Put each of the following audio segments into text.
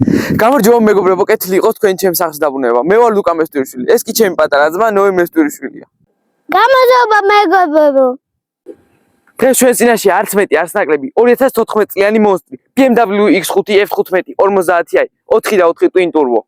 გამარჯობა მეგობრებო, კეთილი იყოს თქვენ ჩემს სახლს დაბრუნება. მე ვარ ლუკა მესტურიშვილი. ეს კი ჩემი პატარა ძმა ნოე მესტურიშვილია. გამარჯობა მეგობრებო. დღეს ჩვენ წინაშე არც მეტი არც ნაკლები 2014 წლიანი მონსტრი BMW X5 F15 50i 4x4 twin turbo.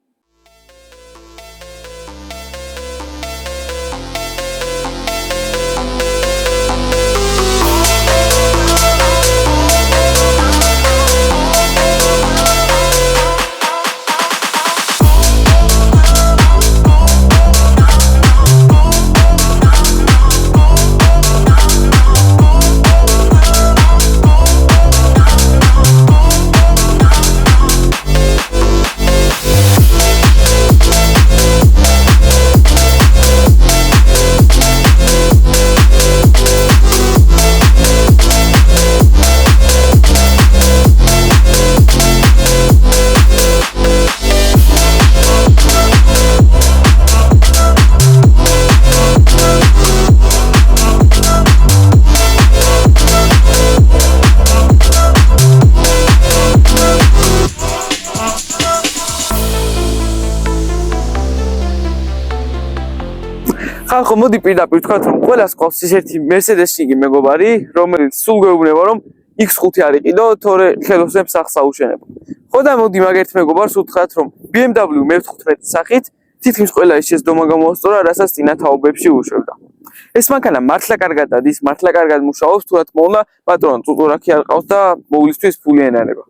ხალხო მოდი პირდაპირ ვთქვათ რომ ყველას ყავს ისეთი Mercedes-ი მეგობარი რომელიც სულ გვეუბნება რომ X5 არ იყიდო თორე ხელოსნებს სახს აუშენება. ხო და მოდი მაგერთ მეგობარს ვთქვათ რომ BMW მე-15 სახით თითქმის ყველა ის შეცდომა გამოასწორა რასაც წინა თაობებში უშვებდა. ეს მანქანა მართლა კარგად დადის, მართლა კარგად მუშაობს, თუ რა თქმა უნდა პატრონ წუწურაქი არ ყავს და მოვლისთვის ფული ენარება.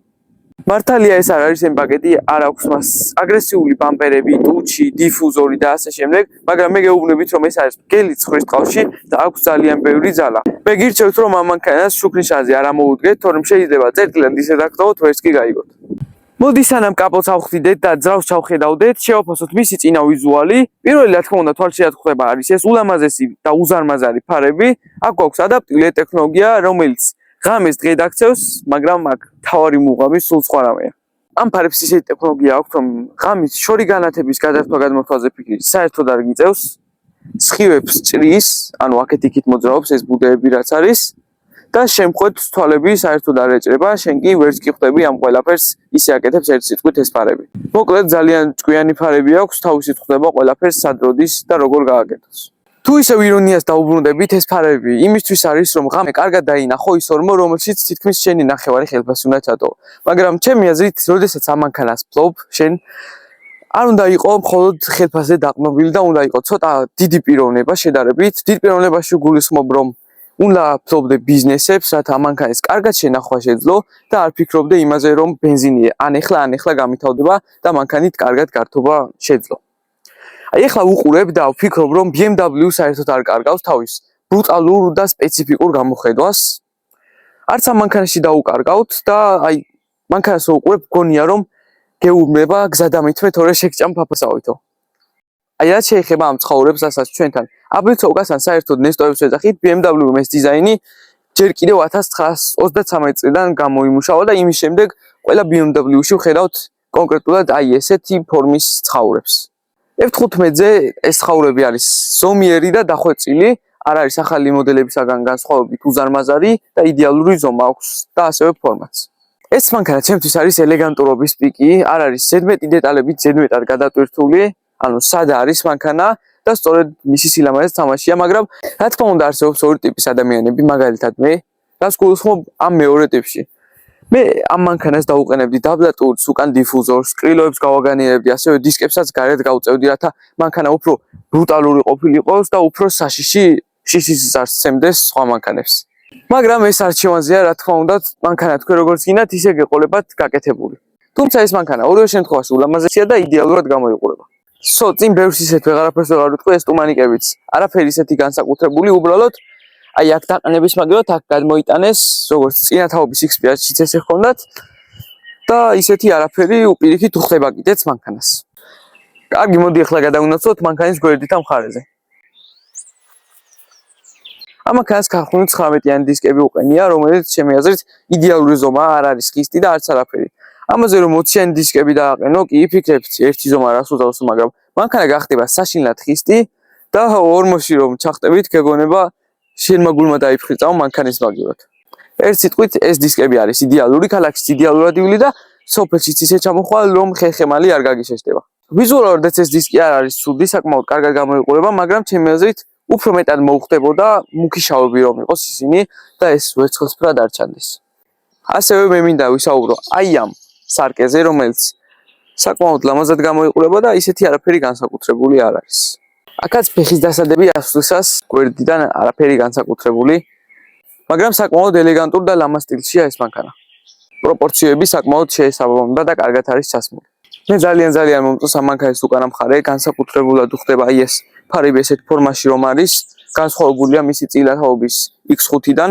მართალია ეს არ არის M პაკეტი, არ აქვს მას აგრესიული ბამპერები, ტუჩი, დიფუზორი და ასე შემდეგ, მაგრამ მე გეუბნებით რომ ეს არის გელი ცხვრის ტყავში და აქვს ძალიან ბევრი ძალა. მე გირჩევთ რომ ამ მანქანას შუქნიშანზე არ ამოუდგეთ, თორემ შეიძლება წერტილად ისე დაგტოვოთ, ვერც კი გაიგოთ. მოდი სანამ კაპოტს ავხდიდეთ და ძრავს ჩავხედავდეთ, შევაფასოთ მისი წინა ვიზუალი. პირველი რა თქმა უნდა თვალშიად ხვდება არის ეს ულამაზესი და უზარმაზარი ფარები. აქ გვაქვს ადაპტიული ტექნოლოგია, რომელიც ღამეს დღე დაქცევს, მაგრამ აქ თავარი მუღამი სულ სხვა რამეა. ამ ფარებს ისეთი ტექნოლოგია აქვს, რომ ღამის შორი განათების გადმოთვალზე ფიქრი საერთოდ არ გიწევს. სხივებს ჭრის, ანუ აქეთ-იქით მოძრაობს ეს ბუდეები რაც არის და შემხვეთს თვალები საერთოდ არ ეჭრება, შენ კი ვერც კი ხვდები ამ ყველაფერს ისე აკეთებს ერთ სიტყვით ეს ფარები. მოკლედ ძალიან ჭკვიანი ფარები აქვს, თავისით ხვდება ყველაფერს სად როდის და როგორ გააკეთოს. თუ ისევ ირონიას დაუბრუნდებით, ეს ფარები იმისთვის არის, რომ ღამე კარგად დაინახო ის ორმო, რომელშიც თითქმის შენი ნახევარი ხელფასი უნდა ჩატოვო. მაგრამ ჩემი აზრით, როდესაც ამ მანქანას ფლობ, შენ არ უნდა იყო მხოლოდ ხელფასზე დაყრდნობილი და უნდა იყო ცოტა დიდი პიროვნება შედარებით. დიდ პიროვნებაში გულისხმობ, რომ უნდა ფლობდე ბიზნესებს, რათა ამ მანქანის კარგად შენახვა შეძლო და არ ფიქრობდე იმაზე, რომ ბენზინი ანეხლა გამითავდება და მანქანით კარგად გართობა შეძლო. აი ახლა ვუყურებ და ვფიქრობ რომ BMW საერთოდ არ კარგავს თავის ბრუტალურ და სპეციფიკურ გამოხედვას. არც ამ მანქანაში დაუკარგავთ და აი მანქანას ვუყურებ გონია რომ გეუბნება გზადამითმე თორე შეგჭამ ფაფასავითო. აი რაც შეეხება ამ ცხოვრებს რასაც ჩვენთან აბლიცოვკასთან საერთოდ ნესტოებს ვეძახით BMW-ის დიზაინი ჯერ კიდევ 1933 წლიდან გამოიმუშავა და იმის შემდეგ ყველა BMW-ში ვხედავთ კონკრეტულად აი ესეთი ფორმის ცხოვრებს. F15-ზე ეს ცხოვრები არის ზომიერი და დახვეწილი, არ არის ახალი მოდელებისაგან განსხვავებით უზარმაზარი და იდეალური ზომა აქვს და ასევე ფორმაც. ეს მანქანა ჩემთვის არის ელეგანტურობის პიკი, არ არის ზედმეტი დეტალებით ზედმეტად გადატვირთული, ანუ სადა არის მანქანა და სწორედ მისი სილამაზეც თამაშია, მაგრამ რა თქმა უნდა არსებობს ორი ტიპის ადამიანები, მაგალითად მე, რაც გულისხმობ ამ მეორე ტიპში. მე ამ მანქანას დავუყენებდი დაბლატურს, უკან დიფუზორს, კრილოებს გავაგანიერებდი, ასევე დისკებსაც გარეთ გავწევდი, რათა მანქანა უფრო ბრუტალური ყოფილიყოს და უფრო საშიში შიშის ზარს სცემდეს სხვა მანქანებს. მაგრამ ეს არჩევანზეა, რა თქმა უნდა, მანქანა თქვენ როგორც გინდათ, ისე გეყოლებათ გაკეთებული. თუმცა ეს მანქანა ორივე შემთხვევაში ულამაზესია და იდეალურად გამოიყურება. წინ ბევრს ისეთ ვეღარაფერს ვეღარ ვიტყვი, ეს ტუმანიკებიც არაფერი ისეთი განსაკუთრებული, უბრალოდ აი აქ დაყენების მაგალითად აქ გადმოიტანეს როგორც წინა თაობის X5-შიც ესე ჰქონდათ და ისეთი არაფერი უპირიქით უხდება კიდეც მანქანას. კარგი, მოდი ახლა გადავინაცვლოთ მანქანის გვერდით ამ მხარეზე. ამ მანქანას ქარხნული 19-იანი დისკები უყენია, რომელიც ჩემი აზრით იდეალური ზომაა, არ არის ხისტი და არც არაფერი. ამაზე რომ 20-იანი დისკები დააყენო, კი ფიქრებთ ერთი ზომა რას უძავს, მაგრამ მანქანა გახდება საშინლად ხისტი და ორმოში რომ ჩახტებით, გეგონება შენმა გულმა დაიფხრიწაო მანქანის მაგივრად. ერთ სიტყვით ეს დისკები არის იდეალური, ქალაქშიც იდეალურად ივლი და სოფელშიც ისე ჩამოხვალ, რომ ხერხემალი არ გაგიშეშდება. ვიზუალურადაც ეს დისკი არ არის ცუდი, საკმაოდ კარგად გამოიყურება, მაგრამ ჩემი აზრით უფრო მეტად მოუხდებოდა მუქი შავები რომ იყოს ისინი და ეს ვერცხლისფრად არ ჩანდეს. ასევე მე მინდა ვისაუბრო აი ამ სარკეზე, რომელიც საკმაოდ ლამაზად გამოიყურება და ისეთი არაფერი განსაკუთრებული არ არის. აქაც ფეხის დასადები ასვლისას გვერდიდან არაფერი განსაკუთრებული, მაგრამ საკმაოდ ელეგანტურ და ლამაზ სტილშია ეს მანქანა. პროპორციები საკმაოდ შეესაბამება და კარგად არის ჩასმული. მე ძალიან მომწონს ამ მანქანის უკანა მხარე, განსაკუთრებულად უხდება აი ეს ფარები ესეთ ფორმაში რომ არის, განსხვავებულია მისი წილათაობის X5-დან.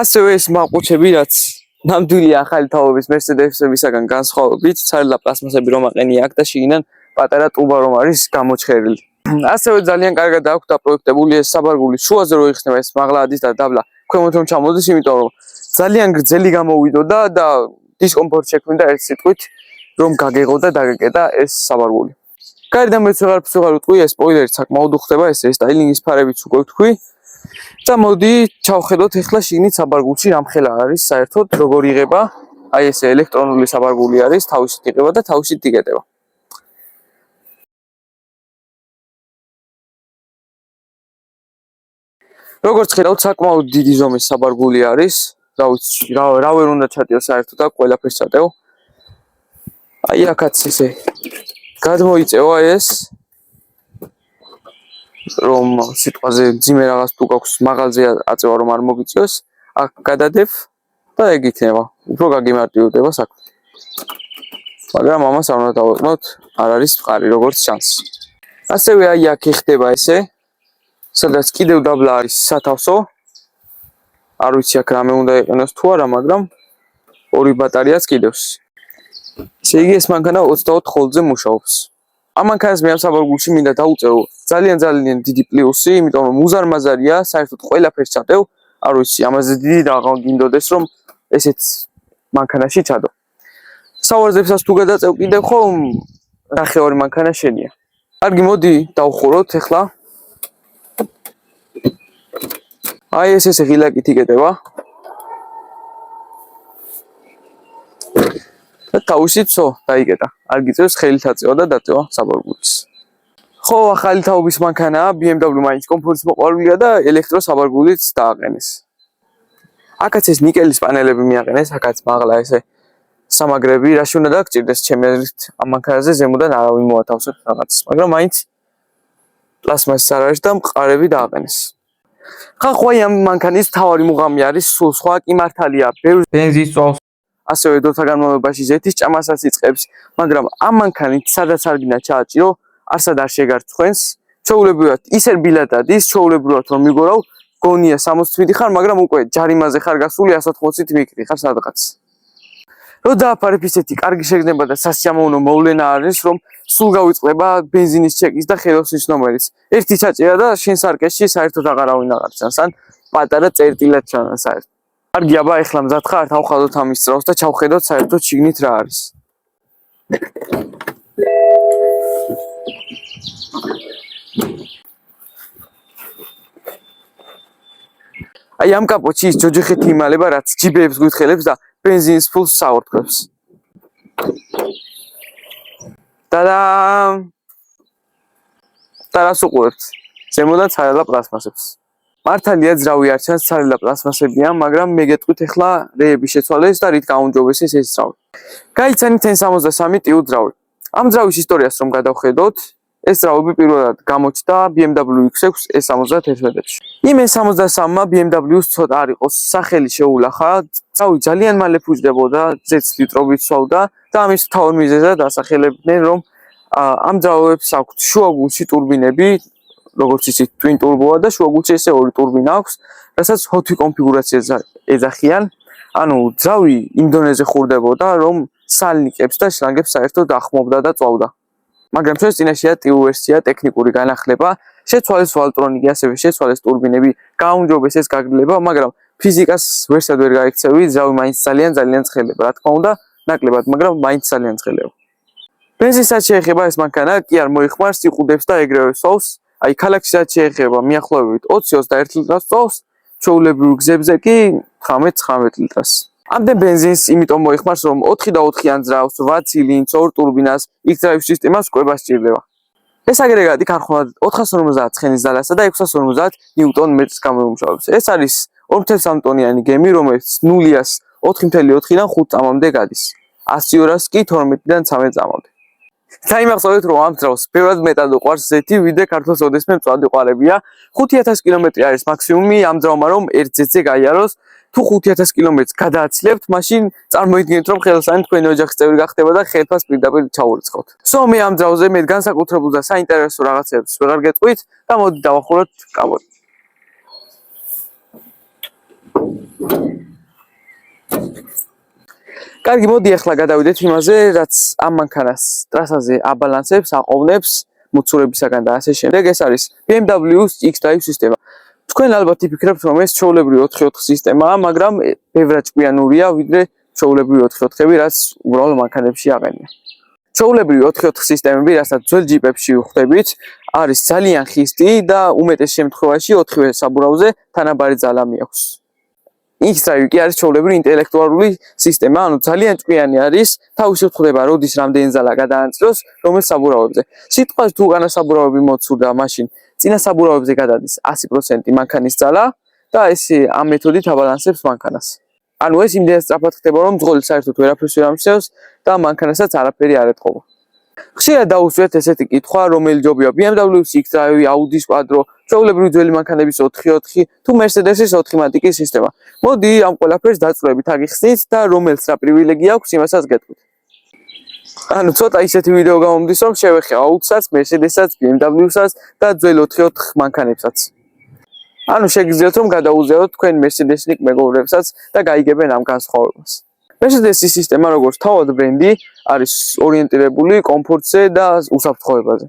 ასევე ეს მაყუჩები, რაც ნამდვილი ახალი თაობის Mercedes-ებისაგან განსხვავებით, ცარილა პლასმასები რომ აყენია აქ და შიგნიდან პატარა ტუბა რომ არის გამოჩხერილი. ასევე ძალიან კარგად აქვს დაპროექტებული ეს საბარგული, შუაზე რო იხსნება ეს მაღლადის და დაბლა, ქვემოთ რომ ჩამოდის, იმიტომ რომ ძალიან გრძელი გამოვიდოდა და დისკომფორტ შექმნიდა ერთ სიტყვით, რომ გაგეღო და დაგეკეტა ეს საბარგული. გარედან მეც ვეღარ ვიტყვი, ეს სპოილერი საკმაოდ უხდება, ეს რესტაილინგის ფარებიც უკვე ვთქვი. და მოდი ჩავხედოთ ახლა შიგნით საბარგულში რამხელა არის საერთოდ, როგორ იღება. აი ეს ელექტრონული საბარგული არის, თავისით იღება და თავისით იკეტება. როგორც ხედავთ, საკმაოდ დიდი ზომის საბარგული არის. რა ვიცი, რა ვერ უნდა ჩატიო საერთოდ აქ ყველაფერს ჩატევ. აი აქაც ესე გადმოიწევა ეს რომ სიტყვაზე ძიმე რაღაც თუ გაქვს მაღალზე აწევა რომ არ მოგიწევს, აქ გადადებ და ეგ იქნება. უფრო გაგიმარტივდება საქმე. მაგრამ ამას არ უნდა დავეყნოთ, არ არის მყარი როგორც ჩანს. ასევე აი აქ ეხდება ესე, სადაც კიდევ დაბლა არის სათავსო. არ ვიცი აქ რამე უნდა იყენოს თუ არა, მაგრამ ორი ბატარეაც კიდევს. ესე იგი ეს მანქანა 24 ვოლტზე მუშაობს. ამ მანქანას მე ამ საბარგულში მინდა დავუწერო ძალიან დიდი პლუსი, იმიტომ რომ უზარმაზარია, საერთოდ ყველაფერს ჩატევ. არ ვიცი, ამაზე დიდი რაღა გინდოდეს რომ ესეც მანქანაში ჩადო. სავარდებსაც თუ გადაწევ კიდევ ხომ ნახევარი მანქანა შენია. კარგი, მოდი დავხუროთ ახლა. აი ეს ღილაკით იკეტება. და თავისითო დაიკეტა. არ გიწევს ხელით აწევა და დაწევა საბარგულს. ხო, ახალი თაობის მანქანაა, BMW მაინც კომფორტის მოყვარულია და ელექტრო საბარგულიც დააყენეს. აქაც ეს ნიკელის პანელები მიაყენეს, აქაც მაღლა ესე სამაგრები, რაში უნდა დაგჭირდეს ჩემი აზრით ამ მანქანაზე ზემოდან არავინ მოათავსებს რაღაცას, მაგრამ მაინც პლასმასის არ არის და მყარები დააყენეს. ხახო აი ამ მანქანის თავარი მუღამი არის სულ სხვა, კი მართალია, ბევრ ბენზინს წვავს. ასევე დროთა განმავლობაში ზეთის ჭამასაც იწყებს, მაგრამ ამ მანქანით სადაც არ გინდა ჩააჭირო, არსად არ შეგარცხვენს. ჩვეულებრივად ისერ ბილად ადის, ჩვეულებრივად რომ მიგორავ, გონია 60 ხარ, მაგრამ უკვე ჯარიმაზე ხარ გასული 180-ით მიკრი ხარ სადღაც. რო დააფარებ ისეთი კარგი შეგნება და სასიამოვნო მოვლენა არის, რომ სულ გავიწყდება ბენზინის ჩეკის და ხელოსნის ნომერიც. ერთი ჩაჭირა და შენ სარკეში საერთოდ აღარავინ აღარ ჩანს, ან პატარა წერტილად ჩანს საერთოდ. კარგი, აბა ეხლა მზად ხარ, თავხადოთ ამის სწრავს და ჩავხედოთ საერთოდ შიგნით რა არის. აი ამ კაპოტში ის ჯოჯოხეთი იმალება, რაც ჯიბეებს გვითხრელებს და ბენზინის ფულს საორთქლებს. და-დამ! და რას უყურებთ? ზემოდან ცარილა პლასმასებს. მართალია ძრავი არ ჩანს, ცარილა პლასმასებია, მაგრამ მე გეტყვით ახლა რეები შეცვალეს და რით გაუმჯობესეს ეს ძრავი. გაიცანით N63 ტიუ ძრავი. ამ ძრავის ისტორიას რომ გადავხედოთ, ეს ძრავები პირველად გამოჩნდა BMW X6 S71-ში. იმ S73-მა BMW-ს ცოტა არ იყოს სახელი შეულახა, ძრავი ძალიან მალე ფუჭდებოდა, ზეც ლიტრობით სვავდა და ამის მთავარ მიზეზად ასახელებდნენ, რომ ამ ძრავებს აქვთ შუაგულში ტურბინები, როგორც იცით, twin turbo-ა და შუაგულში ესე ორი ტურბინა აქვს, რასაც hot კონფიგურაციას ეძახიან. ანუ ძრავი იმ დონეზე ხურდებოდა, რომ სალნიკებს და შლანგებს საერთოდ ახმობდა და წვავდა. მაგრამ ჩვენს წინაშეა ტიუ ვერსია, ტექნიკური განახლება, შეცვალეს ვალტრონიკი, ასევე შეცვალეს ტურბინები, გაუმჯობესეს გაგრძელება, მაგრამ ფიზიკას ვერსად ვერ გაიქცევი, ძრავი მაინც ძალიან ცხელდება, რა თქმა უნდა, ნაკლებად, მაგრამ მაინც ძალიან ცხელდება. ბენზინსაც შეეხება ეს მანქანა, კი არ მოიხმარს, იყუდებს და ეგრევე სვავს. აი ქალაქშიაც შეეხება მიახლოებით 20-21 ლიტრას წვავს, ჩვეულებრივ გზებზე კი 18-19 ლიტრას. ამდენ ბენზინს იმიტომ მოიხმარს, რომ 4 და 4 ანძრავს, 8 ცილინდრს, 2 ტურბინას, X-Drive სისტემას კვება სჭირდება. ეს აგრეგატი ქარხნულად 450 ცხენის ძალასა და 650 ნიუტონ-მეტრს გამოიმუშავებს. ეს არის 2.3 ტონიანი გემი, რომელიც 0-ას 4.4-დან 5 წამამდე გადის. 100-ას კი 12-დან 13 წამამდე. დაიმახსოვრეთ, რომ ამ დროის ბევრად მეტად უყვარს ზეთი, ვიდრე ქართულს ოდესმე მწვადი ყარებია. 5000 კილომეტრი არის მაქსიმუმი ამ დრომა, რომ ერთ ზეთზე გაიაროს. თუ 5000 კილომეტრს გადააცლებთ, მაშინ წარმოიდგინეთ, რომ ხელოსანი თქვენი ოჯახის წევრი გახდება და ხელფას პირდაპირ ჩაურიცხავთ. მე ამ დროზე მე განსაკუთრებულ და საინტერესო რაღაცებს ვეღარ გეტყვით და მოდი დავახუროთ კაბოტი. კარგი, მოდი ახლა გადავიდეთ იმაზე, რაც ამ მანქანას ტრასაზე აბალანსებს, აყოვნებს, მოცურებისაგან და ასე შემდეგ. ეს არის BMW-ს X-Drive სისტემა. თქვენ ალბათ იფიქრებთ, რომ ეს ჩვეულებრივი 4x4 სისტემაა, მაგრამ ბევრად ჭკვიანურია, ვიდრე ჩვეულებრივი 4x4-ები, რაც უბრალოდ მანქანებში აყენია. ჩვეულებრივი 4x4 სისტემები, რასაც ძველ ჯიპებში ვხვდებით, არის ძალიან ხისტი და უმეტეს შემთხვევაში 4-ვე საბურავზე თანაბარი ძალა მიაქვს. X-Drive კი არის ჩვეულებრივი ინტელექტუალური სისტემა, ანუ ძალიან ჭკვიანი არის, თავისით ხვდება, როდის რამდენი ძალა გადაანაწილოს, რომელ საბურავებზე. სიტყვას თუ განა საბურავები მოცურდა, მაშინ წინა საბურავებზე გადადის 100% მანქანის ძალა და ეს ამ მეთოდით აბალანსებს მანქანას. ანუ ეს იმდენად სწრაფად ხდება, რომ ძღოლი საერთოდ ვერაფერს ვერ ამცევს და მანქანასაც არაფერი არ ეთყობა. ხშირად დაუსვათ ესეთი კითხვა, რომელი ჯობია BMW-ს X-Drive, Audi-ს Quattro, ჩვეულებრივი ძველი მანქანების 4x4 თუ Mercedes-ის 4x4 სისტემა. მოდი ამ ყველაფერს დაწვრილებით აგიხსნით და რომელს რა პრივილეგია აქვს, იმასაც გეტყვით. ანუ ცოტა ისეთი ვიდეო გამომდის, რომ შევეხე Audi-საც, Mercedes-საც, BMW-საც და ძველ 4x4 მანქანებსაც. ანუ შეგიძლიათ რომ გადაუზიაროთ თქვენ Mercedes-ნიკ მეგობრებსაც და გაიგებენ ამ განსხვავებას. Mercedes-ის სისტემა როგორც თავად ბრენდი არის ორიენტირებული კომფორტზე და უსაფრთხოებაზე.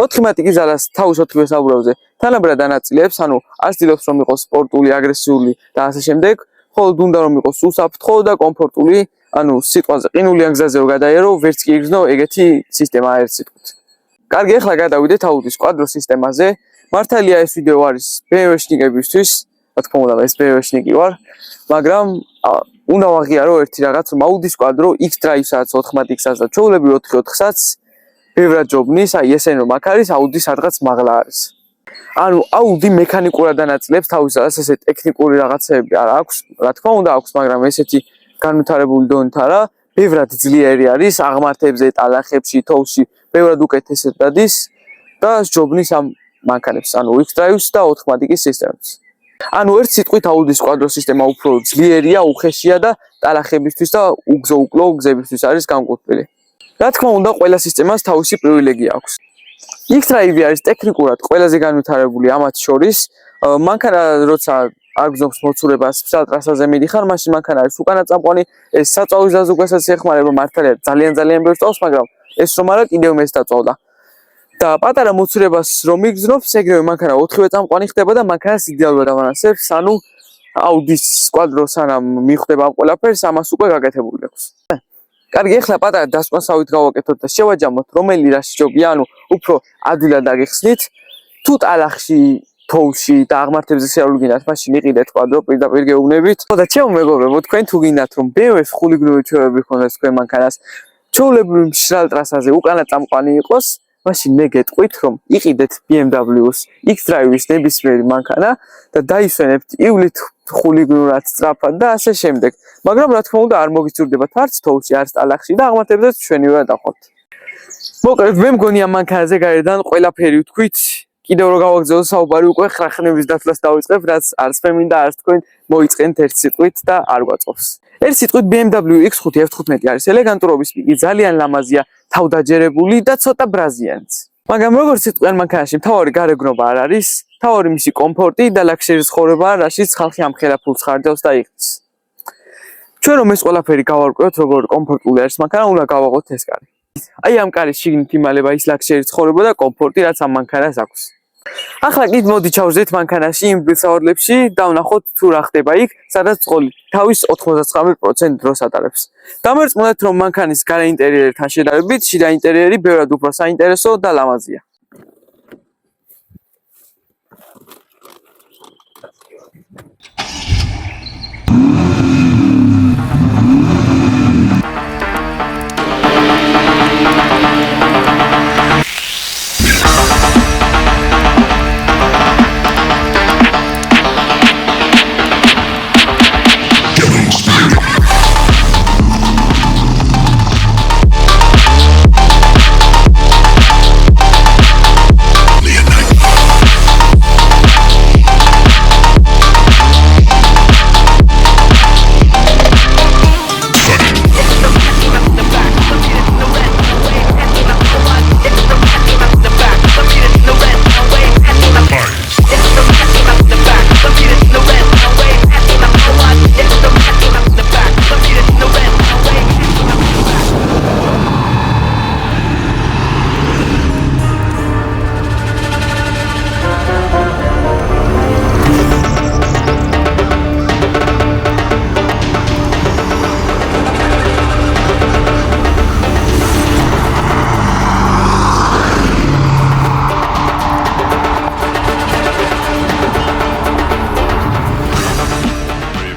4x4 ძალას თავის 4-ვე საბურავზე თანაბრად ანაწილებს, ანუ არ ცდილობს რომ იყოს სპორტული, აგრესიული და ასე შემდეგ, ხოლო უნდა რომ იყოს უსაფრთხო და კომფორტული, ანუ სიტყვაზე ყინული ან გზაზე რო გადაერო, ვერც კი იგრძნო ეგეთი სისტემა ერთ სიტყვით. კარგი, ახლა გადავიდეთ Audi-s Quattro სისტემაზე. მართალია ეს ვიდეო არის BMW-შნიკებისთვის, რა თქმა უნდა, ეს BMW-შნიკი ვარ, მაგრამ უნდა ვაღიარო ერთი რაღაც, რომ Audi-s Quattro X-Drive-საც, 4x4-საც და ჩვეულებრივ 4x4-საც ბევრად ჯობნის, აი ესენ რომ აქ არის, Audi სადღაც მაღლა არის. ანუ Audi მექანიკურად ანაწილებს თავისას ესე ტექნიკური რაღაცები არ აქვს, რა თქმა უნდა აქვს, მაგრამ ესეთი განვითარებული დონით არა, ბევრად ძლიერი არის აღმართებზე, ტალახებში, თოვში, ბევრად უკეთესად დადის და ჯობნის ამ მანქანებს, ანუ X-Drive-ს და 4x4-ის სისტემებს. ანუ ერთ სიტყვით Audi-s Quattro სისტემა უფრო ძლიერია, უხეშია და ტალახებისთვის და უგზო-უკლო გზებისთვის არის განკუთვნილი. რა თქმა უნდა, ყველა სისტემას თავისი პრივილეგია აქვს. X-Drive არის ტექნიკურად ყველაზე განვითარებული ამათ შორის. მანქანა როცა აგზობს მოცურებას ფსა ტრასაზე მიდიხარ, მაშინ მანქანა არის უკანა წამყვანი, ეს საწვავის დაზუგვასაც ეხმარება, მართალია ძალიან ბევრს წავს, მაგრამ ეს რომ არა კიდევ მეც დაწოვდა. და პატარა მოცურებას რომ იგრძნობს, ეგრევე მანქანა 4-ვე წამყვანი ხდება და მანქანას იდეალურად ავანაცებს, ანუ Audi-s Quattro სანამ მიხვდება ამ ყველაფერს, ამას უკვე გაკეთებული აქვს. კარგი, ახლა პატარა დასკვანსავით გავაკეთოთ და შევაჯამოთ, რომელი რაში ჯობია, ანუ უფრო ადვილად აგიხსნით, თუ ტალახში, თოვში და აღმართებზე შეავლი გინდათ, მაშინ იყიდეთ Quattro პირდაპირ გეუბნებით. და ჩემო მეგობრებო, თქვენ თუ გინდათ რომ BMW-ს ხულიგნური ჩვევები ქონდეს თქვენ მანქანას, ჩვეულებრივ მშრალ ტრასაზე უკანა წამყვანი იყოს, მაშინ მე გეტყვით, რომ იყიდეთ BMW-ს X-Drive-ის ნებისმიერი მანქანა და დაისვენებთ ივლით ხულიგნურად სწრაფად და ასე შემდეგ. მაგრამ რა თქმა უნდა არ მოგიწურდებათ არც თოვში, არც ტალახში და აღმართებზეც ჩვენივე დავხოთ. მოკლედ, მე მგონი ამ მანქანაზე გარედან ყველაფერი ვთქვით. კიდევ რო გავაგზავნოთ საუბარი უკვე ხრახნების დათვლას დავიწყებ, რაც არც მე მინდა, არც თქვენ მოიწყენთ ერთ სიტყვით და არ გვაწყობს. ერთ სიტყვით BMW X5 F15 არის ელეგანტურობის პიკი, ძალიან ლამაზია, თავდაჯერებული და ცოტა ბრაზიანიც. მაგრამ როგორც სიტყვიან მანქანაში მთავარი გარეგნობა არ არის, მთავარი მისი კომფორტი და ლაქსერის ცხოვრებაა, რაშიც ხალხი ამხელა ფულს ხარჯავს და იღებს. ჩვენ რომ ეს ყველაფერი გავარკვევთ, როგორ კომფორტული არის მანქანა, უნდა გავაღოთ ეს კარი. აი ამ კარის შიგნით იმალება ის ლაქსერის ცხოვრება და კომფორტი, რაც ამ მანქანას აქვს. ახლა კი მოდი ჩავზეთ მანქანაში იმ ბილსავალებში და ვნახოთ თუ რა ხდება იქ, სადაც წყოლი თავის 99% დროს ატარებს. დამერწმუნეთ, რომ მანქანის გარე ინტერიერთან შედარებით, შიდა ინტერიერი ბევრად უფრო საინტერესო და ლამაზია.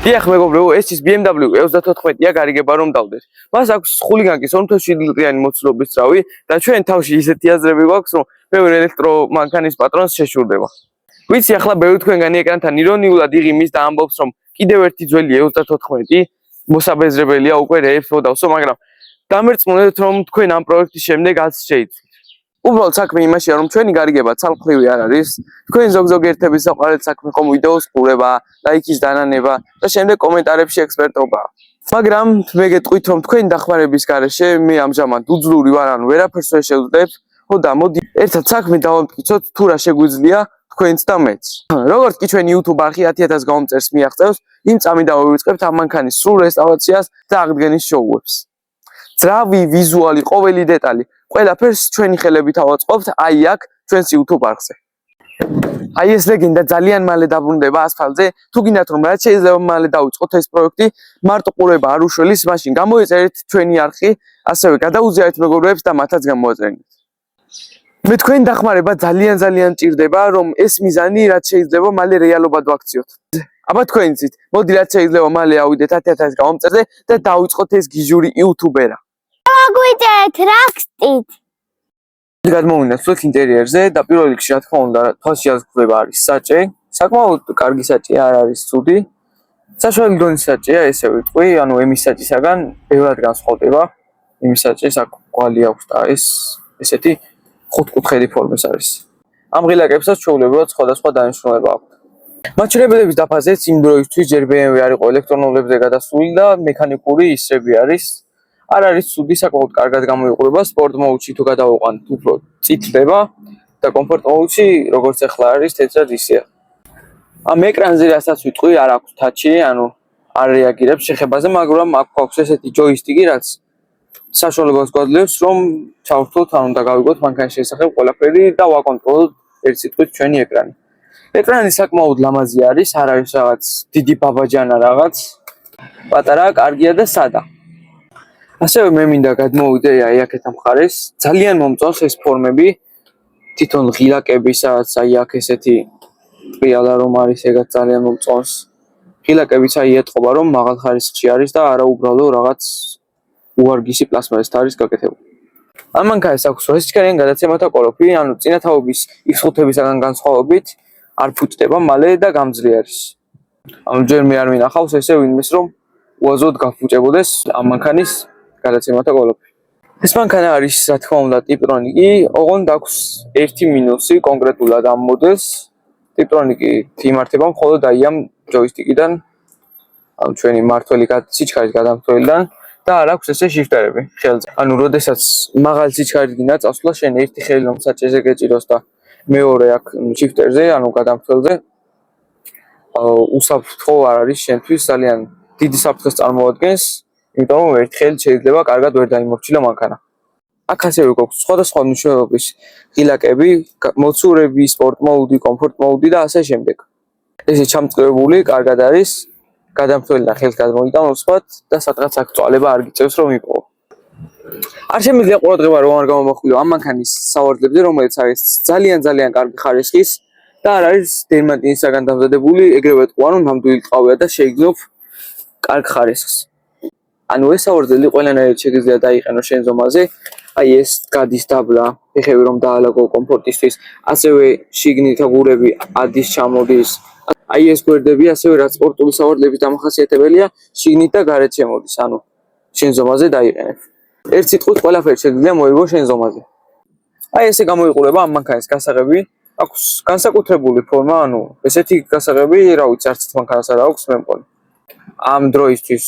დიახ მეგობრებო, ეს ის BMW E34-ია გარიგება რომ დავდეთ. მას აქვს ხულიგანკის 47 მოცულობის ძრავი და ჩვენ თავში ისეთი აზრები გვაქვს, რომ ბევრი ელექტრომანქანის პატრონს შეშურდება. ვიცი ახლა ბევრი თქვენგანი ეკრანთან ირონიულად იღიმის და ამბობს, რომ კიდევ ერთი ძველი E34 მოსაბეზრებელია უკვე რეებსოდავსო, მაგრამ დამერწმუნეთ, რომ თქვენ ამ პროექტის შემდეგ ას შეიცვლით. უბრალოდ საქმე იმაშია, რომ ჩვენი გარიგება ცალკრივი არ არის. თქვენ ზოგ ერთების საყარეთ საქმე ხომ ვიდეოს ყურება, ლაიქის დანანება და შემდეგ კომენტარებში ექსპერტობა. მაგრამ მე გეტყვით, რომ თქვენი დახმარების გარეშე მე ამჟამად უძლური ვარ, ანუ ვერაფერს ვერ შევძლებ. ხო და მოდი ერთად საქმე დავამტკიცოთ, თუ რა შეგვიძლია თქვენც და მეც. როგორც კი ჩვენი YouTube არხი 10000 გამომწერს მიაღწევს, იმ წამი დავივიწყებთ ამ მანქანის სრულ რესტავრაციას და აღდგენის შოუებს. ძრავი, ვიზუალი, ყოველი დეტალი, ყველაფერს ჩვენი ხელებით ავაწყობთ აი აქ ჩვენს YouTube არხზე. აი ეს ლეგენდა ძალიან მალე დაბრუნდება ასფალტზე. თუ გინდათ რომ რაც შეიძლება მალე დავიწყოთ ეს პროექტი, მარტო ყურება არ უშველის, მაშინ გამოიწერეთ ჩვენი არხი, ასევე გადაუზიარეთ მეგობრებს და მათაც გამოაწერეთ. მე თქვენი დახმარება ძალიან მჭირდება, რომ ეს მიზანი რაც შეიძლება მალე რეალობად ვაქციოთ. აბა თქვენიცით, მოდი რაც შეიძლება მალე ავიდეთ 10000 გამომწერზე და დავიწყოთ ეს გიჟური იუთუბერა. აგვიწერეთ რაკსტით. გადმოვინდა სულ ინტერიერზე და პირველ რიგში რა თქმა უნდა თვალში აღგზება არის საჭე. საკმაოდ კარგი საჭე არ არის ცუდი. საშუალო დონის საჭეა, ესე ვიტყვი, ანუ ემის საჭისაგან ბევრად განსხვავდება. ემის საჭე საკმაოდ აქვს და ესეთი ხუთკუთხედი ფორმის არის. ამ ღილაკებსაც ჩვეულებრივად სხვადასხვა დანიშნულება აქვს. მაჩვენებლების დაფაზეც იმ დროისთვის ჯერ BMW არ იყო ელექტრონულებზე გადასული და მექანიკური ისრები არის. არ არის ცუდი, საკმაოდ კარგად გამოიყურება სპორტ მოუდში თუ გადავუყანთ უფრო წითლდება და კომფორტ მოუდში როგორც ახლა არის თეთრად ისეა. ამ ეკრანზე რასაც ვიტყვი არ აქვს თაჩი, ანუ არ რეაგირებს შეხებაზე, მაგრამ აქვს ესეთი ჯოისტიკი, რაც საშუალებას გვაძლევს რომ ჩავრთოთ, ანუ და გავიგოთ მანქანის შესახებ ყველაფერი და ვაკონტროლოთ ერთ სიტყვით ჩვენი ეკრანი. ეკრანი საკმაოდ ლამაზი არის, არ არის რაღაც დიდი ბაბაჯანა რაღაც. პატარა, კარგია და სადა. ასევე მე მინდა გადმოვიდე აი აქეთ ამ მხარეს. ძალიან მომწონს ეს ფორმები. თვითონ ღილაკებისაც აი აქ ესეთი პრიალა რომ არის, ეგაც ძალიან მომწონს. ღილაკებიც აი ეთყობა რომ მაღალ ხარისხში არის და არა უბრალო რაღაც უარგისი პლასმასით არის გაკეთებული. ამ მანქანას აქვს რუსისკარიან გადაცემათა კოლოფი, ანუ წინათაობის X5-ებისგან განსხვავებით არ ფუტდება მალე და გამძლე არის. ანუ ჯერ მე არ მინახავს ესე ვინმეს რომ უაზოდ გაფუჭებოდეს ამ მანქანის გადაცემათა კოლოფი. ეს მანქანა არის რა თქმა უნდა ტიპტრონიკი, ოღონდ აქვს ერთი მინუსი კონკრეტულად ამ მოდელს. ტიპტრონიკი იმართება მხოლოდ აი ამ ჯოისტიკიდან, ანუ ჩვენი მართველი სიჩქარის გადამხდელიდან და არ აქვს ესე შიფტერები ხელზე. ანუ როდესაც მაღალ სიჩქარით გინდა წასვლა, შენ ერთი ხელი რომ საჭეზე გეჭიროს და მეორე აქ შიფტერზე, ანუ გადამხდელზე უსაფრთხო არ არის შენთვის, ძალიან დიდი საფრთხეს წარმოადგენს, იმიტომ რომ ერთი ხელი შეიძლება კარგად ვერ დაიმორჩილა მანქანა. აქ ასევე გვაქვს სხვადასხვა მნიშვნელობის ღილაკები, მოცურები, სპორტ მოუდი, კომფორტ მოუდი და ასე შემდეგ. ესე ჩამწკრივებული კარგად არის, გადამხდელი და ხელს გადმოიტანოს სხვათ და სადღაც აქ წვალება არ გიწევს რომ იპოვო. არ შემიძლია ყურადღება რომ არ გამომახვილო ამ მანქანის სავარძლებზე, რომელიც არის ძალიან კარგი ხარისხის და არ არის დერმატინისაგან დამზადებული, ეგრევე თქვა რომ ნამდვილი ტყავია და შეიგრძნობს კარგ ხარისხს. ანუ ეს სავარძლი ყველანაირად შეგიძლია დაიყენოს შენ ზომაზე. აი ეს გადის დაბლა, ფეხები რომ დაალაგო კომფორტისთვის, ასევე შიგნით აგურები ადის ჩამოდის. აი ეს გვერდები ასევე რაც სპორტული სავარძლების დამახასიათებელია, შიგნით და გარეთ შემოდის, ანუ შენ ზომაზე დაიყენებ. ერთ სიტყვით ყველაფერი შეგიძლია მოიგო შენ ზომაზე. აი ესე გამოიყურება ამ მანქანის გასაღები, აქვს განსაკუთრებული ფორმა, ანუ ესეთი გასაღები, რა ვიცი, არც ერთ მანქანას არ აქვს მე მგონი. ამ დროისთვის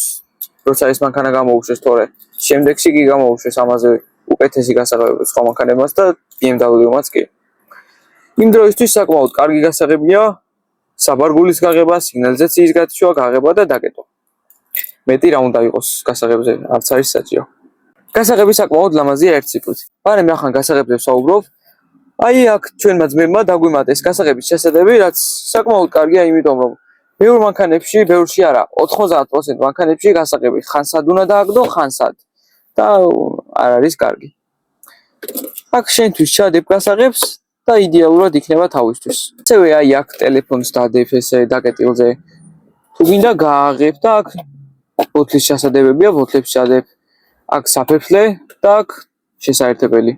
როცა ეს მანქანა გამოუშვეს, თორე შემდეგში კი გამოუშვეს ამაზე უკეთესი გასაღებები სხვა მანქანებმაც და BMW-მაც კი. იმ დროისთვის საკმაოდ კარგი გასაღებია, საბარგულის გაღება, სიგნალიზაციის გათიშვა, გაღება და დაკეტვა. მეტი რა უნდა იყოს გასაღებზე, არც არის საჭირო. გასაღები საკმაოდ ლამაზია ერთ სიტყვით. მაგრამ ახლა გასაღებზე ვსაუბრობ. აი აქ ჩვენმა ძმებმა დაგვიმატეს გასაღების შესაძლებელი, რაც საკმაოდ კარგია, იმიტომ რომ ბევრ მანქანებში, ბევრში არა, 90% მანქანებში გასაღები ხანსად უნდა დააგდო, ხანსად და არ არის კარგი. აქ შენთვის ჩადებ გასაღებს და იდეალურად იქნება თავისთვის. ასევე აი აქ ტელეფონს დადებ ესე დაკეტილზე თუ გინდა გააღებ და აქ ბოთლის ჩასადებებია, ბოთლებს ჩადებ. აქ საფეფლე და აქ შესაერთებელი.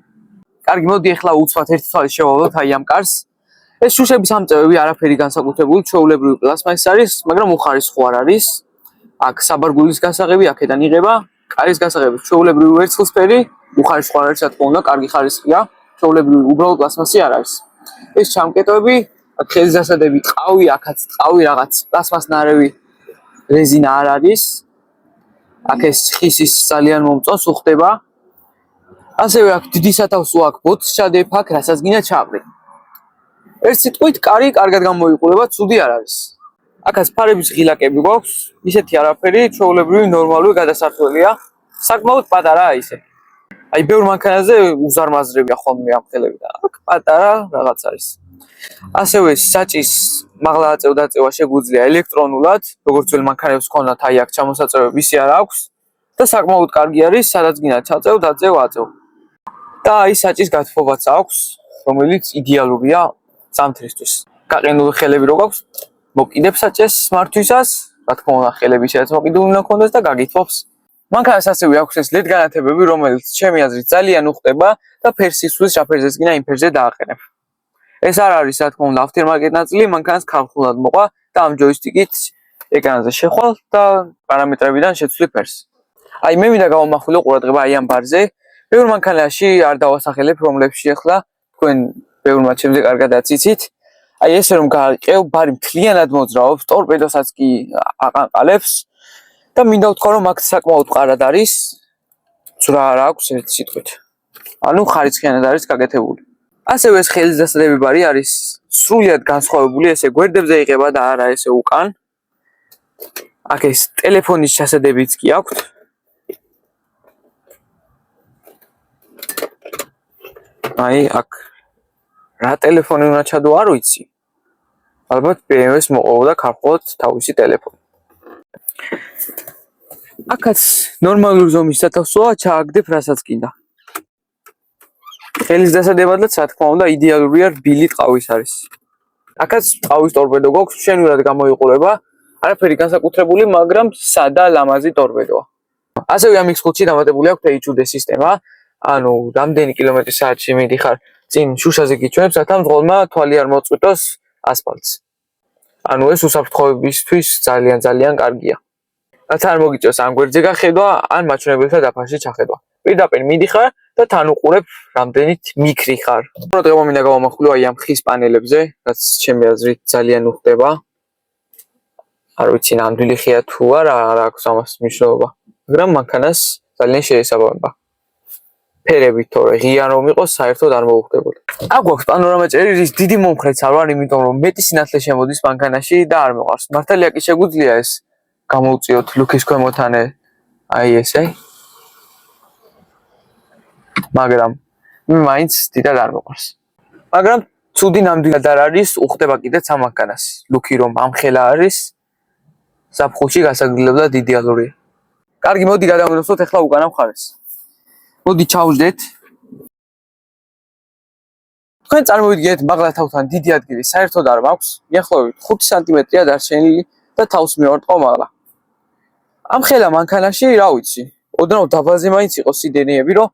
კარგი, მოდი ახლა უცბად ერთი თვალი შევავლოთ აი ამ კარს. ეს შუშების ამწევები არაფერი განსაკუთრებული, ჩვეულებრივი პლასმასის არის, მაგრამ უხარისხო არ არის. აქ საბარგულის გასაღები აქედან იღება, კარის გასაღები ჩვეულებრივი ვერცხლისფერი, უხარისხო არ არის, რა თქმა უნდა, კარგი ხარისხია, ჩვეულებრივი უბრალოდ პლასმასი არ არის. ეს ჩამკეტვები, აქ ხელის დასადები, ტყავი, აქაც ტყავი რაღაც, პლასმასნარევი რეზინა არ არის. აქ ეს ხისის ძალიან მომწონს უხდება. ასევე აქ დიდი სათავსო აქ ბოთს ჩადებ, აქ რასაც გინდა ჩაყრი. ერთ სიტყვით, კარი კარგად გამოიყურება, ცუდი არ არის. აქაც ფარების ღილაკები გვაქვს, ისეთი არაფერი, ჩვეულებრივი ნორმალური გადასართულია, საკმაოდ პატარაა ისე. აი ბევრ მანქანაზე უზარმაზრებია ხოლმე ამ ხელები და აქ პატარა რაღაც არის. ასევე საჭის მაღლა აწევ-დაწევა შეგვიძლია ელექტრონულად, როგორც ძველ მანქანებს ჰქონდათ, აი აქ ჩამოსაწევები ისე არ აქვს და საკმაოდ კარგი არის, სადაც გინდა ჩაწევ, დაწევ, აწევ. და აი საჭის გათბობაც აქვს, რომელიც იდეალურია ზამთრისთვის. გაყინული ხელები რო გაქვს, მოკიდებ საჭეს მართვისას, რა თქმა უნდა, ხელები შეიძლება მოკიდული უნდა ქონდეს და გაგითბობს. მანქანას ასევე აქვს ეს LED განათებები, რომელიც ჩემი აზრით ძალიან უხდება და ფერს ისვლის, რა ფერზეც გინდა იმ ფერზე დააყენებ. ეს არ არის, რა თქმა უნდა, aftermarket ნაწილი, მანქანას ქარხნულად მოყვა და ამ ჯოისტიკით ეკრანზე შეხვალ და პარამეტრებიდან შეცვლი ფერს. აი მე მინდა გავამახვილო ყურადღება აი ამ ბარზე. ბევრ მანქანაში არ დავასახელებ, რომლებში ახლა თქვენ ბევრ მაჩემზე კარგად აციცით. აი ესე რომ გაიყევ, ბარი მთლიანად მოძრაობს, ტორპედოსაც კი აყანყალებს და მინდა ვთქვა, რომ აქ საკმაოდ მყარად არის, ძვრა არ აქვს ერთი სიტყვით. ანუ ხარისხიანად არის გაკეთებული. ასევე ეს ხელის დასადები ბარი არის სრულიად განსხვავებული, ესე გვერდებზე იღება და არა ესე უკან. აქ ეს ტელეფონის ჩასადებიც კი აქვს. აი აქ რა ტელეფონი უნდა ჩადო არ ვიცი. ალბათ BMW-ს მოყოლოდა ქარხნულად თავისი ტელეფონი. აქაც ნორმალური ზომის სათავსოა, ჩააგდებ რასაც გინდა. ხელის დასადებადაც, რა თქმა უნდა, იდეალურია რბილი ტყავის არის. აქაც ტყავის ტორპედო გვაქვს, მშვენივრად გამოიყურება, არაფერი განსაკუთრებული, მაგრამ სადა ლამაზი ტორპედოა. ასევე ამ X5-ში დამატებული აქვს HUD სისტემა, ანუ რამდენი კილომეტრი საათში მიდიხარ წინ შუშაზე გიჩვენებს, რათა მძღოლმა თვალი არ მოწყვიტოს ასფალტს. ანუ ეს უსაფრთხოებისთვის ძალიან კარგია. რათა არ მოგიწევს ან გვერდზე გახედვა, ან მაჩვენებელთა დაფაში ჩახედვა. პირდაპირ მიდიხარ და თან უყურებ რამდენით მიქრი ხარ. ყურადღება მინდა გავამახვილო აი ამ ხის პანელებზე, რაც ჩემი აზრით ძალიან უხდება. არ ვიცი ნამდვილი ხია თუ არა, არ აქვს ამას მნიშვნელობა, მაგრამ მანქანას ძალიან შეესაბამება. ფერებით თორე ღია რომ იყოს, საერთოდ არ მოუხდებოდა. აქ გვაქვს პანორამა ჭერი, რის დიდი მომხრეც არ ვარ, იმიტომ რომ მეტი სინათლე შემოდის მანქანაში და არ მოყარს. მართალია კი შეგვიძლია ეს გამოვწიოთ ლუქის ქვემოთანე, აი ესე. მაგრამ მე მაინც დიდად არ მოყარს. მაგრამ ცუდი ნამდვილად არ არის, უხდება კიდეც ამ მანქანას. ლუქი რომ ამხელა არის, ზაფხულში გასაგრძელებლად იდეალურია. კარგი, მოდი გადავინოსოთ ახლა უკანა მხარეს. მოდი ჩავждეთ. თქვენ წარმოვიდგინეთ მაღლა თავთან დიდი ადგილი საერთოდ არ მაქვს, მიახლოებით 5 სანტიმეტრია დარჩენილი და თავს მივარტყო მაღლა. ამ ხელა მანქანაში, რა ვიცი, ოდნავ დაბალზე მაინც იყოს სიდენეები, რომ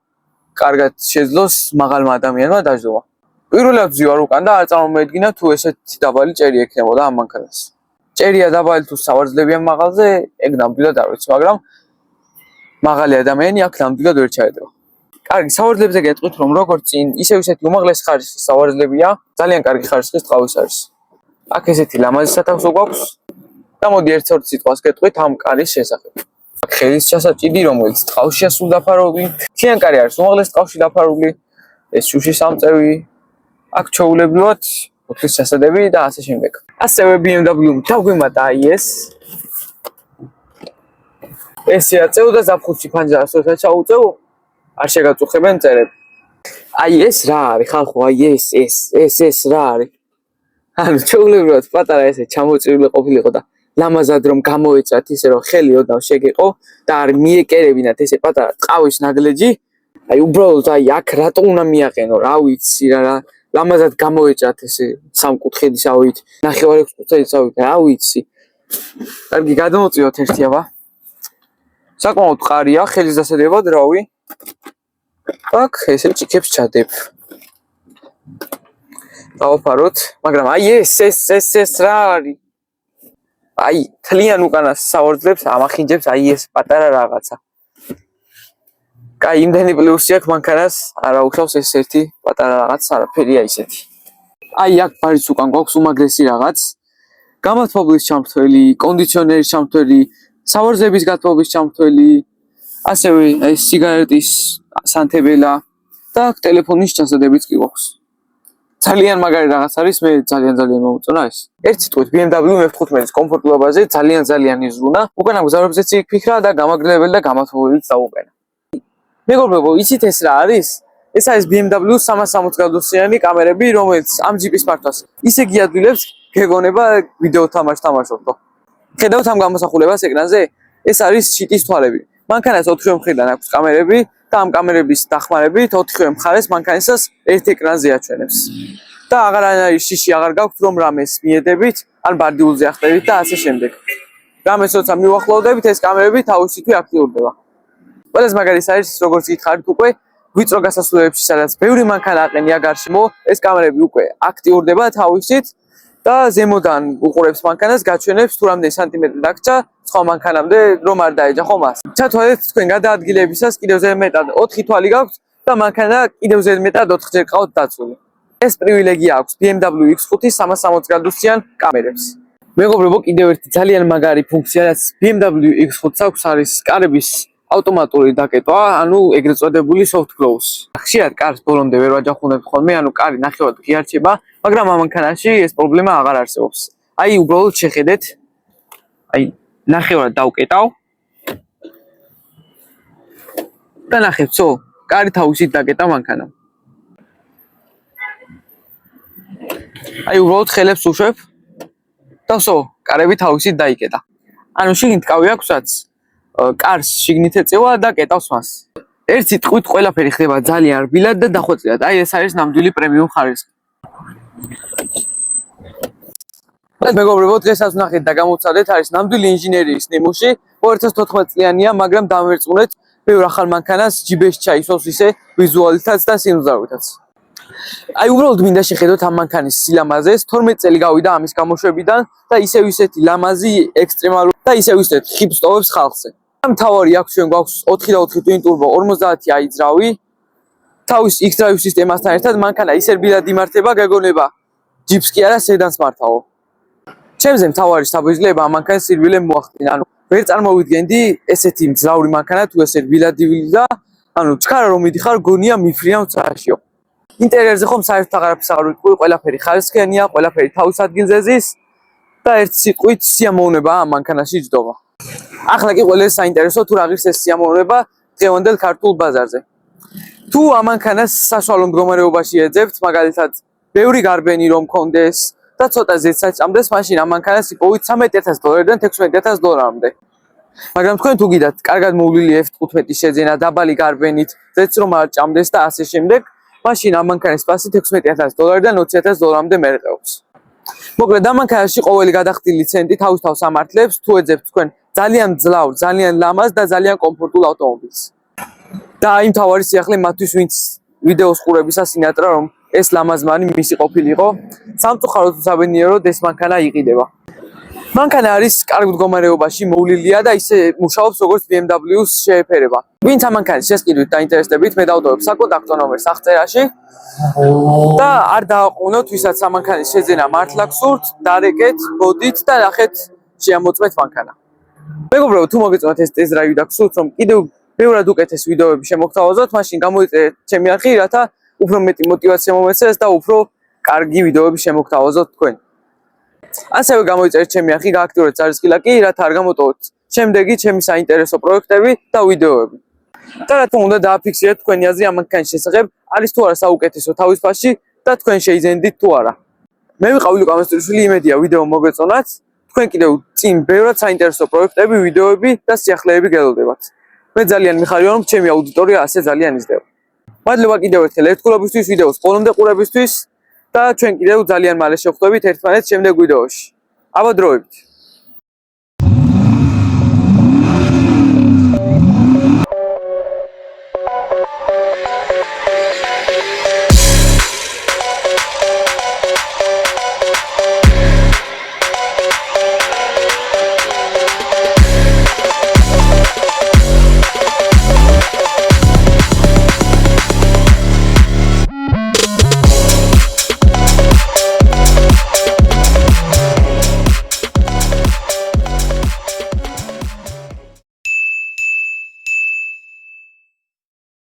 კარგად შეძლოს მაღალმა ადამიანმა დაждობა. პირველად ვზივარ უკან და არ წარმომედგინა თუ ესეთი დაბალი ჭერი ექნებოდა ამ მანქანას. ჭერია დაბალი თუ სავარძლებიან მაღალზე, ეგ ნამდვილად არ ვიცი, მაგრამ მაღალი ადამიანი აქ ნამდვილად ვერ ჩაედება. კარგი, სავარძლებზე გეტყვით, რომ როგორც წინ, ისევ ისეთი უმაღლესი ხარისხის სავარძლებია, ძალიან კარგი ხარისხის ტყავის არის. აქ ესეთი ლამაზი სათავსო გვაქვს და მოდი ერთ-ერთ სიტყვას გეტყვით ამ კარის შესახებ. აქ ხელის ჩასაჭიდი, რომელიც ტყავშია სულ დაფარული, მთლიან კარი არის უმაღლეს ტყავში დაფარული, ეს შუშის ამწევი, აქ ჩაულებრივად ოთხის ჩასადები და ასე შემდეგ. ასევე BMW-მ დაგვიმატა აი ეს. ესე აწევ და ზაფხულში ფანჯარას როცა ჩაუწევ, არ შეგაწუხებენ წერები. აი ეს რა არის ხალხო, აი ეს რა არის? ანუ ჩაულებრივად პატარა ესე ჩამოწირული ყოფილიყო და ლამაზად რომ გამოეწათ ისე რომ ხელი ოდნავ შეგეყო და არ მიეკერებინათ ესე პატარა ტყავის ნაგლეჯი. აი უბრალოდ აი აქ რატო უნდა მიაყენო, რა ვიცი რა ლამაზად გამოეჭათ ესე სამკუთხედისავით, ნახევარ ექვსკუთხედისავით, რა ვიცი. კარგი, გადმოვწიოთ ერთი აბა. საკმაოდ მყარია, ხელის დასადებად, რავი. აქ ესე ჭიქებს ჩადებ. დავაფაროთ, მაგრამ აი ეს რა არის? აი, თლიან უკანას საوردლებს ამახინჯებს აი ეს პატარა რაღაცა. კაი, იმდენი პლუსი აქვს მანქანას, არა უხსავს ეს ერთი პატარა რაღაც, არაფერია ისეთი. აი, აქ ბარის უკან გვაქვს უმაგრესი რაღაც. გამათბობლის ჩამთველი, კონდიციონერის ჩამთველი, სავარძების გათბობის ჩამთველი, ასევე ეს სიგარეტის სანთებელა და ტელეფონის ჩასადებიც კი გვაქვს. ძალიან მაგარი რაღაც არის, მე ძალიან მომწონა ეს. ერთ სიტყვით BMW F15-ის კომფორტულობაზე ძალიან იზრუნა. უკან გზავრებზეც იქფიქრა და გამაგრებელი და გამათბობლიც დაუყენა. მეგობრებო, იცით ეს რა არის? ეს არის BMW 360 გრადუსიანი კამერები, რომელიც ამ ჯიპის მართვას ისე გიადვილებს, გეგონება ვიდეო თამაშობთო. ხედავთ ამ გამოსახულებას ეკრანზე? ეს არის შიტის თვალები. მანქანას 4 მხრიდან აქვს კამერები და ამ კამერების დახმარებით 4 მხარეს მანქანისას ერთ ეკრანზე აჩვენებს. და აღარ შიში აღარ გაქვთ რომ რამეს მიედებით, ან ბარდიულზე ახტებით და ასე შემდეგ. რამეს როცა მიუახლოვდებით, ეს კამერები თავისითვე აქტიურდება. ყველაზე მაგარი არის, როგორც გითხარით უკვე, ვიწრო გასასვლელებში, სადაც ბევრი მანქანა აყენია გარშემო, ეს კამერები უკვე აქტიურდება თავისით და ზემოდან უყურებს მანქანას, გაჩვენებს თუ რამდენი სანტიმეტრი დაგჭა სხვა მანქანამდე, რომ არ დაეჯახო მას. ჩათვალეთ თქვენ გადაადგილებისას კიდევ ზედმეტად 4 თვალი გაქვთ და მანქანა კიდევ ზედმეტად 4 ჯერ ყავთ დაცული. ეს პრივილეგია აქვს BMW X5-ის 360 გრადუსიან კამერებს. მეგობრებო, კიდევ ერთი ძალიან მაგარი ფუნქცია, რაც BMW X5-ს აქვს, არის კარების ავტომატური დაკეტვა, ანუ ეგრეთ წოდებული soft close. ხშირად კარს ბოლომდე ვერ ვაჯახუნებთ ხოლმე, ანუ კარი ნახევარად ღიარჩება, მაგრამ ამ მანქანაში ეს პრობლემა აღარ არსებობს. აი, უბრალოდ შეხედეთ. აი, ნახევარად დავკეტავ. და ნახეთ, ცო, კარი თავისით დაკეტა მანქანამ. აი, უბრალოდ ხელებს უშვებ და ვსო, კარები თავისით დაიკეტა. ანუ შიგნით კავი აქვსაც, კარს შიგნით ეწევა და კეტავს მას. ერთ სიტყვით ყველაფერი ხდება ძალიან რბილად და დახვეწილად. აი, ეს არის ნამდვილი პრემიუმ ხარისხი. მეგობრებო, დღესაც ვნახეთ და გამოვცადეთ, არის ნამდვილი ინჟინერიის ნიმუში, 2014 წლიანია, მაგრამ დამერწმუნეთ, ბევრ ახალ მანქანას ჯიბეში ჩაისვავს ისე ვიზუალითაც და სიმძლავრითაც. აი, უბრალოდ მინდა შეხედოთ ამ მანქანის სილამაზეს, 12 წელი გავიდა ამის გამოშვებიდან და ისევ ისეთი ლამაზი, ექსტრემალური და ისევ ისეთ ხიბს ტოვებს ხალხზე. მთავარი აქვს ჩვენ გვაქვს 4x4 twin turbo 50i ძრავი. თავის X-drive სისტემასთან ერთად მანქანა ისე რბილად იმართება, გეგონება ჯიპს კი არა, სედანს მართავო. ჩემზე მთავარი საფუძვლება ამ მანქანის სირბილე მოახდინა. ანუ ვერ წარმოვიდგენდი ესეთი მძლავრი მანქანა თუ ესე რბილად ივიდა, ანუ ჩქარა რომ მიდიხარ, გონია მიფრია მცაშიო. ინტერიერზე ხომ საერთოდ აღარაფერს აღარ ვიტყვი, ყველაფერი ხარისხიანია, ყველაფერი თავის ადგილზე ზის და ერთ სიტყვით სიამოვნება ამ მანქანაში ჯდომა. ახლა კი ყველას საინტერესო თუ რა ღირს ეს სიამოვნება დღევანდელ ქართულ ბაზარზე. თუ ამ მანქანას საშუალო მდგომარეობაში ეძებთ, მაგალითად, ბევრი გარბენი რომ მქონდეს და ცოტა ზეცაც ჭამდეს, მაშინ ამ მანქანას იპოვით $13,000-დან $16,000-მდე. მაგრამ თქვენ თუ გიდათ კარგად მოვლილი F15-ის შეძენა, დაბალი გარბენით, ზეც რომ არ ჭამდეს და ასე შემდეგ, მაშინ ამ მანქანის ფასი $16,000-დან $20,000-მდე მერყეობს. მოკლედ ამ მანქანაში ყოველი გადახდილი ცენტი თავის თავს ამართლებს, თუ ეძებთ თქვენ ძალიან ძლავრ, ძალიან ლამაზ და ძალიან კომფორტულ ავტომობილს. და აი მთავარი სიახლე მათთვის, ვინც ვიდეოს ყურებისას ინატრა, რომ ეს ლამაზმანი მისი ყოფილიყო, სამწუხაროდ საბედნიეროდ ეს მანქანა იყიდება. მანქანა არის კარგ მდგომარეობაში, მოვლილია და ისე მუშაობს როგორც BMW-ს შეეფერება. ვინც ამ მანქანის შესყიდვით დაინტერესდებით, მე დავტოვებ საკონტაქტო ნომერს აღწერაში და არ დააყოვნოთ, ვისაც ამ მანქანის შეძენა მართლა გსურთ, დარეკეთ, მოდით და ნახეთ, შეამოწმეთ მანქანა. მეგობრებო, თუ მოგეწონათ ეს ტესტ-დრაივი და გსურთ, რომ კიდევ ბევრად უკეთეს ვიდეოები შემოგთავაზოთ, მაშინ გამოიწერეთ ჩემი არხი, რათა უფრო მეტი мотивация მომეცეს და უფრო კარგი ვიდეოები შემოგთავაზოთ თქვენ. ასევე გამოიწერეთ ჩემი არხი, გააქტიურეთ ზარისხილაკი, რათა არ გამოტოვოთ შემდეგი ჩემი საინტერესო პროექტები და ვიდეოები. და რა თქმა უნდა, დააფიქსირეთ თქვენი აზრი ამ მანქანის შესახებ, არის თუ არა საუკეთესო თავის ფასში და თქვენ შეიძენდით თუ არა. მე ვიყავ ილო კამესტერიშვილი, იმედია ვიდეო მოგეწონათ. თქვენ კიდევ წინ ბევრად საინტერესო პროექტები, ვიდეოები და სიახლეები გელოდებათ. მე ძალიან მიხარია, რომ ჩემი აუდიტორია ასე ძალიან იზრდება. მადლობა კიდევ ერთხელ ერთგულობისთვის, ვიდეოს ბოლომდე ყურებისთვის და ჩვენ კიდევ ძალიან მალე შევხვდებით ერთმანეთს შემდეგ ვიდეოში. აბა დროებით.